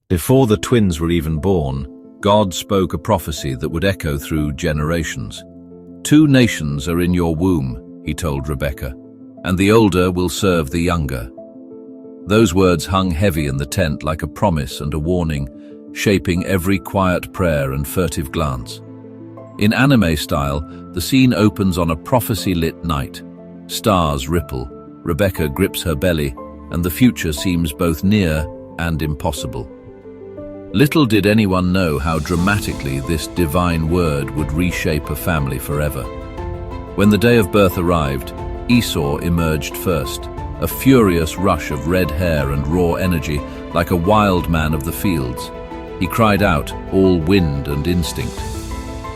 Before the twins were even born, God spoke a prophecy that would echo through generations. 2 nations are in your womb, he told Rebekah, and the older will serve the younger. Those words hung heavy in the tent like a promise and a warning, shaping every quiet prayer and furtive glance. In anime style, the scene opens on a prophecy-lit night. Stars ripple, Rebekah grips her belly, and the future seems both near and impossible. Little did anyone know how dramatically this divine word would reshape a family forever. When the day of birth arrived, Esau emerged first, a furious rush of red hair and raw energy, like a wild man of the fields. He cried out, all wind and instinct.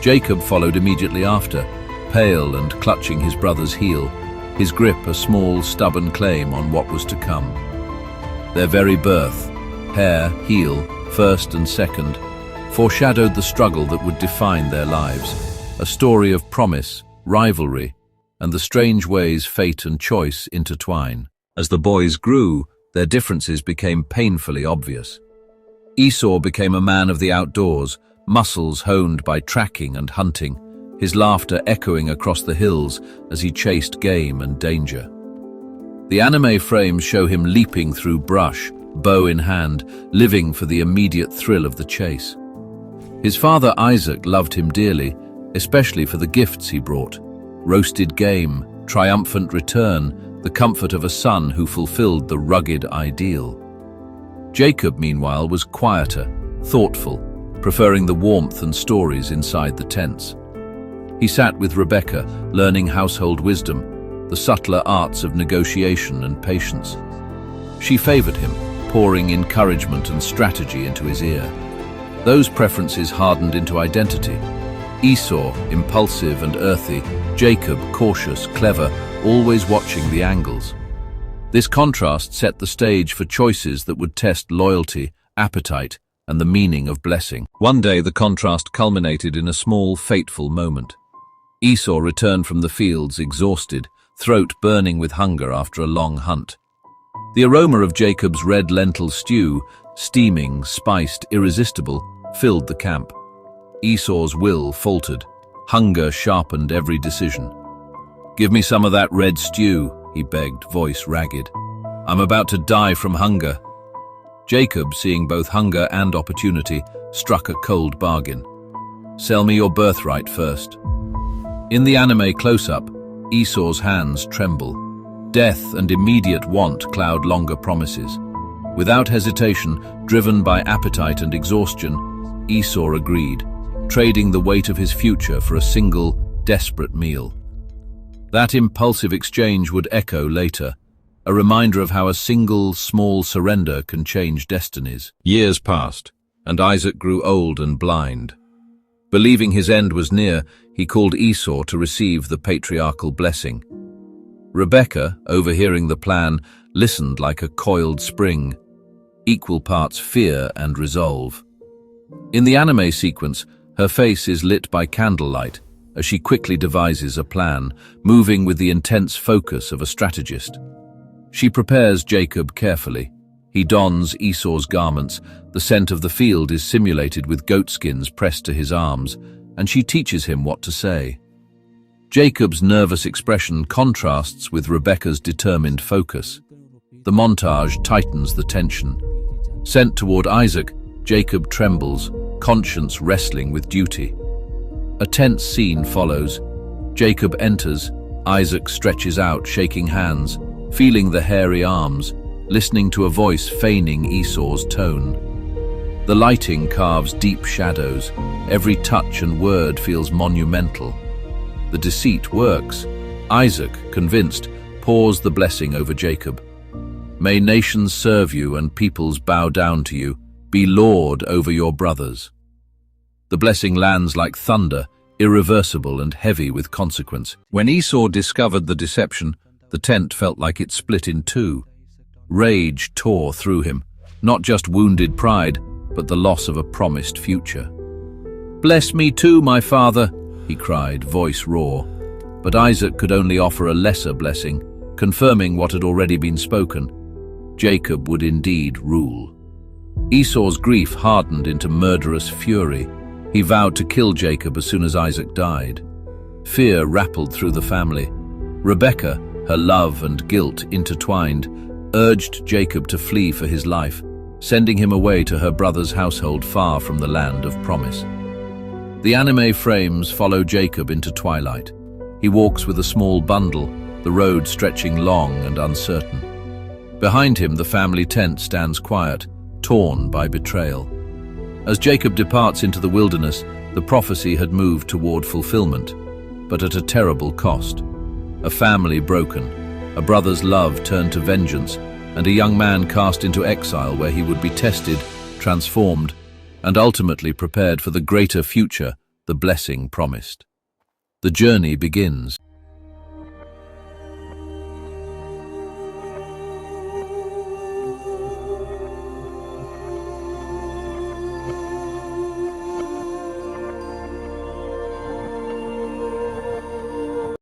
Jacob followed immediately after, pale and clutching his brother's heel, his grip a small, stubborn claim on what was to come. Their very birth, hair, heel, first and second, foreshadowed the struggle that would define their lives, a story of promise, rivalry, and the strange ways fate and choice intertwine. As the boys grew, their differences became painfully obvious. Esau became a man of the outdoors, muscles honed by tracking and hunting, his laughter echoing across the hills as he chased game and danger. The anime frames show him leaping through brush, bow in hand, living for the immediate thrill of the chase. His father Isaac loved him dearly, especially for the gifts he brought: roasted game, triumphant return, the comfort of a son who fulfilled the rugged ideal. Jacob, meanwhile, was quieter, thoughtful, preferring the warmth and stories inside the tents. He sat with Rebekah, learning household wisdom, the subtler arts of negotiation and patience. She favored him, pouring encouragement and strategy into his ear. Those preferences hardened into identity. Esau, impulsive and earthy; Jacob, cautious, clever, always watching the angles. This contrast set the stage for choices that would test loyalty, appetite, and the meaning of blessing. One day the contrast culminated in a small, fateful moment. Esau returned from the fields exhausted, throat burning with hunger after a long hunt. The aroma of Jacob's red lentil stew, steaming, spiced, irresistible, filled the camp. Esau's will faltered. Hunger sharpened every decision. "Give me some of that red stew," he begged, voice ragged. "I'm about to die from hunger." Jacob, seeing both hunger and opportunity, struck a cold bargain. "Sell me your birthright first." In the anime close-up, Esau's hands tremble. Death and immediate want cloud longer promises. Without hesitation, driven by appetite and exhaustion, Esau agreed, trading the weight of his future for a single, desperate meal. That impulsive exchange would echo later, a reminder of how a single, small surrender can change destinies. Years passed, and Isaac grew old and blind. Believing his end was near, he called Esau to receive the patriarchal blessing. Rebekah, overhearing the plan, listened like a coiled spring, equal parts fear and resolve. In the anime sequence, her face is lit by candlelight as she quickly devises a plan, moving with the intense focus of a strategist. She prepares Jacob carefully. He dons Esau's garments, the scent of the field is simulated with goatskins pressed to his arms, and she teaches him what to say. Jacob's nervous expression contrasts with Rebekah's determined focus. The montage tightens the tension. Sent toward Isaac, Jacob trembles, conscience wrestling with duty. A tense scene follows. Jacob enters. Isaac stretches out, shaking hands, feeling the hairy arms, listening to a voice feigning Esau's tone. The lighting carves deep shadows. Every touch and word feels monumental. The deceit works. Isaac, convinced, pours the blessing over Jacob. "May nations serve you and peoples bow down to you. Be lord over your brothers." The blessing lands like thunder, irreversible and heavy with consequence. When Esau discovered the deception, the tent felt like it split in two. Rage tore through him, not just wounded pride, but the loss of a promised future. "Bless me too, my father," he cried, voice raw. But Isaac could only offer a lesser blessing, confirming what had already been spoken. Jacob would indeed rule. Esau's grief hardened into murderous fury. He vowed to kill Jacob as soon as Isaac died. Fear rappled through the family. Rebekah, her love and guilt intertwined, urged Jacob to flee for his life, sending him away to her brother's household far from the land of promise. The anime frames follow Jacob into twilight. He walks with a small bundle, the road stretching long and uncertain. Behind him, the family tent stands quiet, torn by betrayal. As Jacob departs into the wilderness, the prophecy had moved toward fulfillment, but at a terrible cost. A family broken, a brother's love turned to vengeance, and a young man cast into exile where he would be tested, transformed, and ultimately prepared for the greater future the blessing promised. The journey begins.